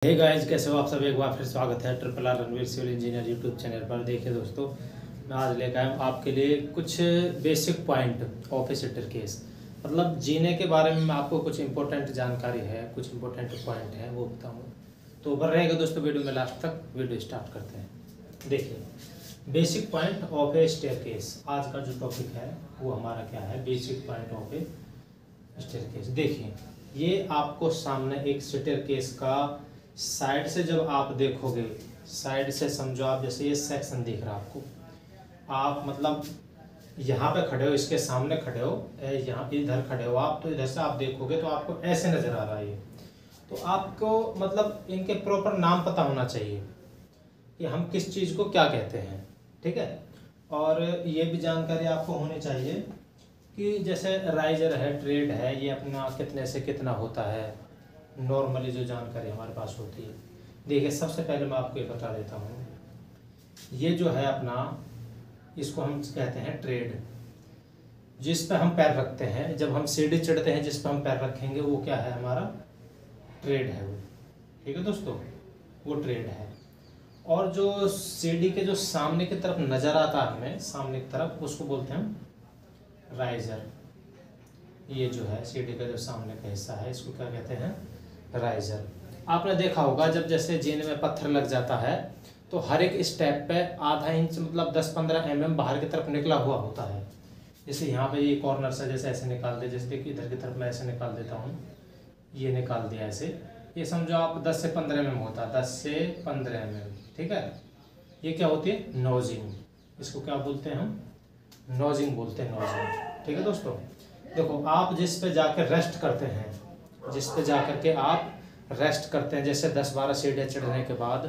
Hey guys, कैसे हो आप सब। एक बार फिर स्वागत है triple R Ranveer civil engineer YouTube channel पर। देखिए दोस्तों, मैं आज लेकर आया हूँ आपके लिए कुछ basic point of a staircase. मतलब जीने के बारे में मैं आपको कुछ इंपॉर्टेंट जानकारी है, कुछ इंपॉर्टेंट पॉइंट है वो बताऊँ। तो ऊपर रहेगा दोस्तों वीडियो में लास्ट तक। वीडियो स्टार्ट करते हैं। देखिए, basic point of a staircase. आज का जो टॉपिक है वो हमारा क्या है, basic point of a staircase. देखिए, ये आपको सामने एक स्टेयर केस का साइड से जब आप देखोगे, साइड से समझो आप जैसे ये सेक्शन दिख रहा है आपको। आप मतलब यहाँ पे खड़े हो, इसके सामने खड़े हो, यहाँ इधर खड़े हो आप, तो इधर से आप देखोगे तो आपको ऐसे नज़र आ रहा है ये। तो आपको मतलब इनके प्रॉपर नाम पता होना चाहिए कि हम किस चीज़ को क्या कहते हैं, ठीक है। और ये भी जानकारी आपको होनी चाहिए कि जैसे राइजर है, ट्रेड है, ये अपना कितने से कितना होता है। नॉर्मली जो जानकारी हमारे पास होती है, देखिए सबसे पहले मैं आपको ये बता देता हूँ। ये जो है अपना, इसको हम कहते हैं ट्रेड। जिस पे हम पैर रखते हैं, जब हम सीढ़ी चढ़ते हैं, जिस पे हम पैर रखेंगे वो क्या है, हमारा ट्रेड है वो, ठीक है दोस्तों, वो ट्रेड है। और जो सीढ़ी के जो सामने की तरफ नज़र आता है हमें, सामने की तरफ, उसको बोलते हैं हम राइजर। ये जो है सीढ़ी का जो सामने का हिस्सा है, इसको क्या कहते हैं, राइजर। आपने देखा होगा जब जैसे जीने में पत्थर लग जाता है तो हर एक स्टेप पे आधा इंच मतलब 10-15 mm बाहर की तरफ निकला हुआ होता है। जैसे यहाँ पे ये कॉर्नर से जैसे ऐसे निकाल दे, जैसे कि इधर की तरफ मैं ऐसे निकाल देता हूँ, ये निकाल दिया ऐसे, ये समझो आप 10 से 15 mm होता है, 10 से 15 mm, ठीक है। ये क्या होती है, नोजिंग। इसको क्या बोलते हैं हम, नोजिंग बोलते हैं, नोजिंग, ठीक है दोस्तों। देखो, आप जिस पे जाकर रेस्ट करते हैं, जिस पे जाकर के आप रेस्ट करते हैं, जैसे 10-12 सीढ़ियाँ चढ़ने के बाद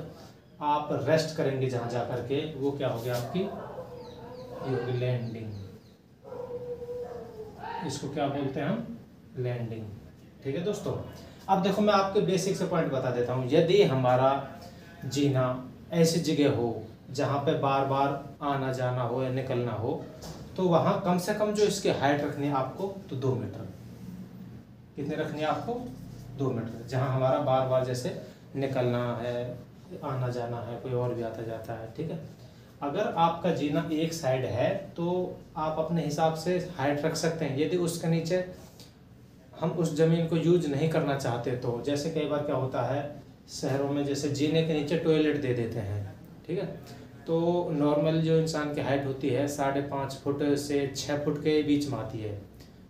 आप रेस्ट करेंगे जहाँ जा कर के, वो क्या होगी आपकी, ये होगी लैंडिंग। इसको क्या बोलते हैं हम, लैंडिंग, ठीक है दोस्तों। अब देखो, मैं आपको बेसिक से पॉइंट बता देता हूँ। यदि हमारा जीना ऐसी जगह हो जहाँ पे बार बार आना जाना हो या निकलना हो, तो वहाँ कम से कम जो इसकी हाइट रखनी है आपको, तो 2 मीटर। कितनी रखनी है आपको, 2 मीटर। जहाँ हमारा बार बार जैसे निकलना है, आना जाना है, कोई और भी आता जाता है, ठीक है। अगर आपका जीना एक साइड है तो आप अपने हिसाब से हाइट रख सकते हैं। यदि उसके नीचे हम उस ज़मीन को यूज नहीं करना चाहते, तो जैसे कई बार क्या होता है शहरों में, जैसे जीने के नीचे टॉयलेट दे देते हैं, ठीक है। तो नॉर्मल जो इंसान की हाइट होती है 5.5 फुट से 6 फुट के बीच में आती है,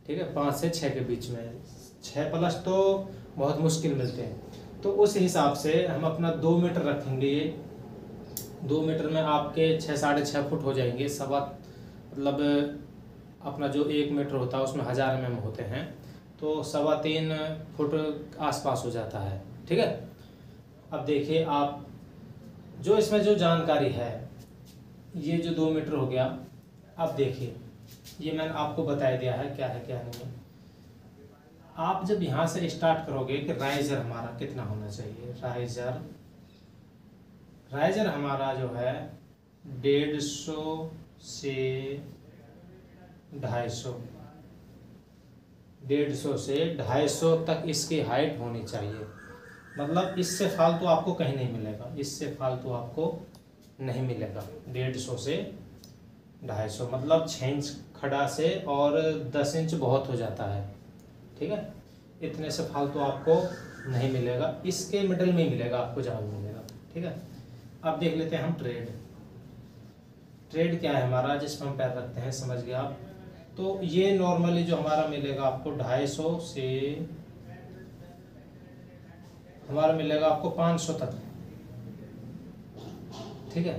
ठीक है, 5 से 6 के बीच में। 6+ तो बहुत मुश्किल मिलते हैं। तो उस हिसाब से हम अपना 2 मीटर रखेंगे। ये 2 मीटर में आपके 6-6.5 फुट हो जाएंगे। सवा मतलब अपना जो 1 मीटर होता है उसमें 1000 mm होते हैं, तो 3.25 फुट आसपास हो जाता है, ठीक है। अब देखिए आप, जो इसमें जो जानकारी है, ये जो 2 मीटर हो गया। अब देखिए, ये मैंने आपको बता दिया है क्या है क्या नहीं है। आप जब यहाँ से स्टार्ट करोगे कि राइजर हमारा कितना होना चाहिए, राइजर हमारा जो है 150 से 250, 150 से 250 तक इसकी हाइट होनी चाहिए। मतलब इससे फालतू आपको कहीं नहीं मिलेगा, इससे फालतू आपको नहीं मिलेगा। 150 से 250 मतलब 6 इंच खड़ा से, और 10 इंच बहुत हो जाता है, ठीक है। इतने से फालतू आपको नहीं मिलेगा, इसके मिडल में ही मिलेगा आपको, जहाँ भी मिलेगा, ठीक है। अब देख लेते हैं हम ट्रेड। ट्रेड क्या है हमारा, जिसमें हम पैर रखते हैं, समझ गए आप। तो ये नॉर्मली जो हमारा मिलेगा आपको 250 से हमारा मिलेगा आपको 500 तक, ठीक है।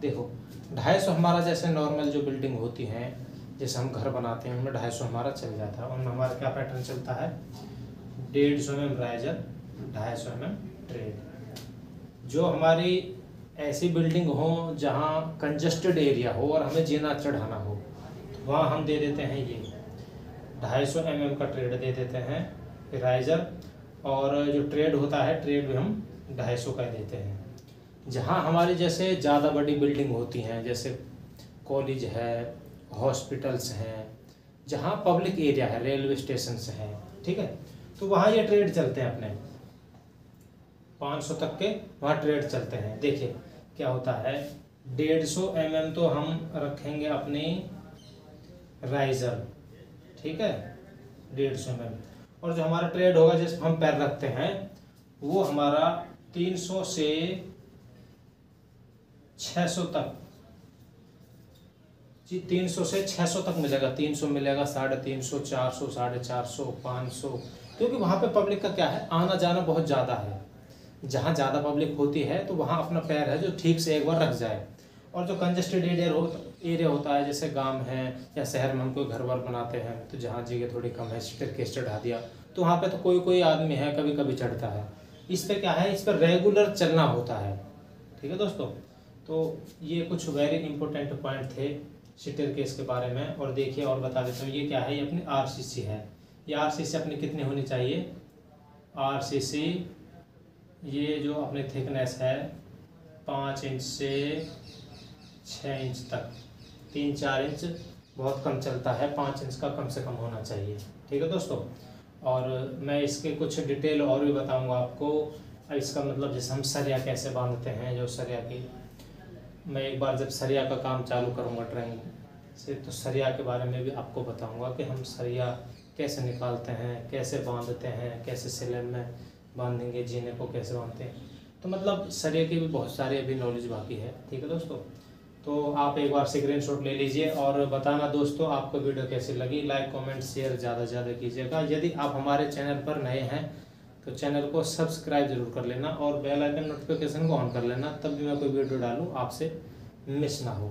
देखो 250 हमारा, जैसे नॉर्मल जो बिल्डिंग होती हैं, जैसे हम घर बनाते हैं, उनमें 250 हमारा चल जाता है। उनमें हमारा क्या पैटर्न चलता है, 150 mm राइजर, 250 mm ट्रेड। जो हमारी ऐसी बिल्डिंग हो जहाँ कंजस्टेड एरिया हो और हमें जीना चढ़ाना हो, तो वहाँ हम दे देते हैं ये 250 mm का ट्रेड दे देते हैं राइजर। और जो ट्रेड होता है, ट्रेड भी हम 250 का देते हैं। जहाँ हमारी जैसे ज़्यादा बड़ी बिल्डिंग होती हैं, जैसे कॉलेज है, हॉस्पिटल्स हैं, जहाँ पब्लिक एरिया है, रेलवे स्टेशन हैं, ठीक है, तो वहाँ ये ट्रेड चलते हैं अपने। 500 तक के वहाँ ट्रेड चलते हैं। देखिए क्या होता है, 150 mm तो हम रखेंगे अपनी राइजर, ठीक है, 150 mm, और जो हमारा ट्रेड होगा जिस हम पैर रखते हैं वो हमारा 300 से 600 तक जी, 300 से 600 तक मिलेगा। 300 मिलेगा, 350, 400, 450, 500, क्योंकि वहाँ पे पब्लिक का क्या है, आना जाना बहुत ज़्यादा है। जहाँ ज़्यादा पब्लिक होती है तो वहाँ अपना पैर है जो ठीक से एक बार रख जाए। और जो कंजेस्टेड एरिया होता है, जैसे गांव है या शहर में हम कोई घर बार बनाते हैं तो जहाँ जगह थोड़ी कम है, स्टेयरकेस चढ़ा दिया, तो वहाँ पे तो कोई कोई आदमी है कभी कभी चढ़ता है। इस पे क्या है, इस पर रेगुलर चलना होता है, ठीक है दोस्तों। तो ये कुछ वेरी इंपॉर्टेंट पॉइंट थे स्टेयरकेस के बारे में। और देखिए और बता देता हूँ, ये क्या है, ये अपनी RCC है। ये RCC अपनी कितनी होनी चाहिए, RCC ये जो अपनी थिकनेस है 5 इंच से 6 इंच तक, 3-4 इंच बहुत कम चलता है, 5 इंच का कम से कम होना चाहिए, ठीक है दोस्तों। और मैं इसके कुछ डिटेल और भी बताऊंगा आपको। इसका मतलब जैसे हम सरिया कैसे बांधते हैं, जो सरिया की मैं एक बार जब सरिया का काम चालू करूंगा ट्रेनिंग से तो सरिया के बारे में भी आपको बताऊंगा कि हम सरिया कैसे निकालते हैं, कैसे बांधते हैं, कैसे सिलें में बांधेंगे, जीने को कैसे बांधते हैं। तो मतलब सरिया की भी बहुत सारी अभी नॉलेज बाकी है, ठीक है दोस्तों। तो आप एक बार स्क्रीनशॉट ले लीजिए और बताना दोस्तों आपको वीडियो कैसी लगी। लाइक कमेंट शेयर ज़्यादा से ज़्यादा कीजिएगा। यदि आप हमारे चैनल पर नए हैं तो चैनल को सब्सक्राइब जरूर कर लेना और बेल आइकन नोटिफिकेशन को ऑन कर लेना, तब भी मैं कोई वीडियो डालूँ आपसे मिस ना हो।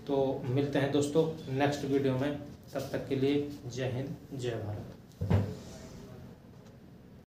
तो मिलते हैं दोस्तों नेक्स्ट वीडियो में, तब तक के लिए जय हिंद जय भारत।